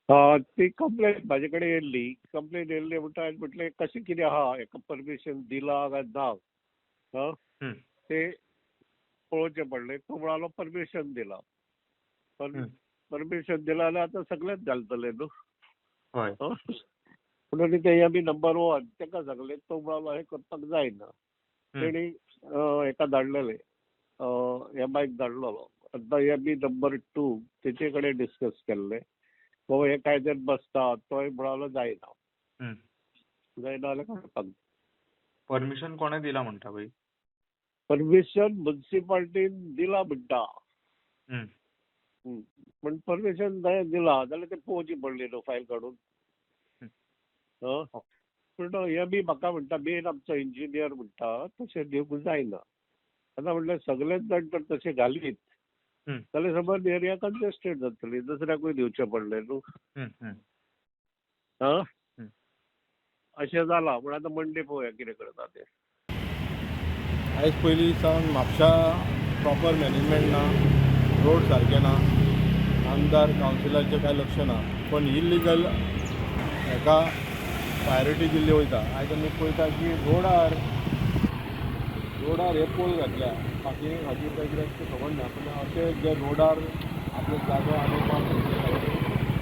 ती कंप्लेंट म्हाजे कडेन येयल्ली. कंप्लेंट येयल्ली म्हणटा हांवें म्हटलें कशें कितें आहा, हेका परमिशन दिलां काय ना हं, ते पळोवचें पडलें. तो म्हणालो परमिशन दिलां. हं. परमिशन दिलां जाल्यार आतां सगळेच घालतले न्हू. हय. म्हणून ते एम नंबर 1 ताका सांगलें. तो म्हणालो हें करपाक जायना. हं, तेणी हेका धाडलेलें, एमायक धाडलेलो. आतां एम नंबर 2 तेचे कडेन डिस्कस केल्लें. हो हे कायद्यात बसता. तोय म्हणालो जायना. हं. जायना जाल्यार करपाक जाय. परमिशन कोणे दिला म्हणटा भाई? परमिशन म्युन्सिपाल्टीन दिला म्हणटा. हं. पण परमिशन दिला जाल्यार ते पळोवची पडली न्हू फायल काडून. हं. हं? पूण हे बी म्हाका म्हणटा मेन आमचो इंजिनियर म्हणटा तशें दिवंक जायना. आतां म्हणलें सगळेच जाण तर तशें घालीत हं, जाल्यार समज एरिया कंजेस्टेड जातली. दुसऱ्याकूय दिवचें पडलें न्हू. हं, हं, हं? हं. अशें जालां. पूण आतां मंडे पळोवया कितें करता ते. आयज पयलीं सावन म्हापशा प्रॉपर मॅनेजमेंट ना, रोड सारके ना, आमदार कावन्सिलराचें कांय लक्ष ना. पण इल्लिगल हेका प्रायोरिटी दिल्ली वयता. आयज आमी पळयता की रोडार हे पोल घातल्या. बाकी हाची काय कितें तें खबर ना. पूण अशें जे रोडार आपलो जागो आडोवपाक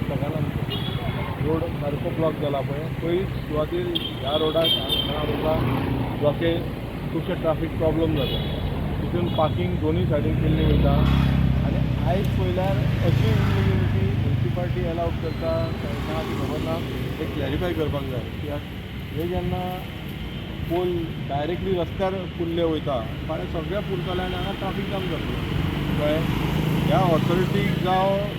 सगळ्यांना रोड सारको ब्लॉक जाला पळय. पयलींच सुवातेर ह्या रोडाक हांगा ब्लॉके खुबशे ट्राफीक प्रॉब्लम जाता. तितून पार्किंग दोनूय सायडीन केल्ली वयता. आनी आयज पळयल्यार अशी इलिजिबिलिटी म्युन्सिपाल्टी एलाव करता काय ना ती खबर ना. ते क्लॅरिफाय करपाक जाय. कित्याक हे जेन्ना पोल डायरेक्टली रस्त्यार पुल्ले वयता, फाल्यां सगळ्या पुलतल्यान हांगा ट्राफीक जाम जातलें कळ्ळें. ह्या ऑथॉरिटीक जावं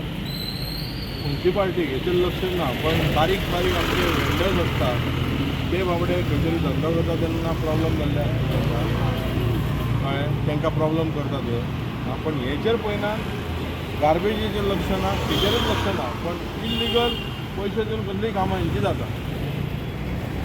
म्युन्सिपाल्टीक हेचेर लक्ष ना. पण बारीक बारीक आमचे वेंडर्स आसता ते बाबडे खंय तरी धंदो करता तेन्ना प्रॉब्लम जाल्ल्यार कळ्ळें. तांकां प्रॉब्लम करता ते. पण हेचेर पळयना, गार्बेजीचेर लक्ष ना, हेचेरूच लक्ष ना. पण इल्लिगल पयशे दिवन कसलीय कामां हेंची जाता.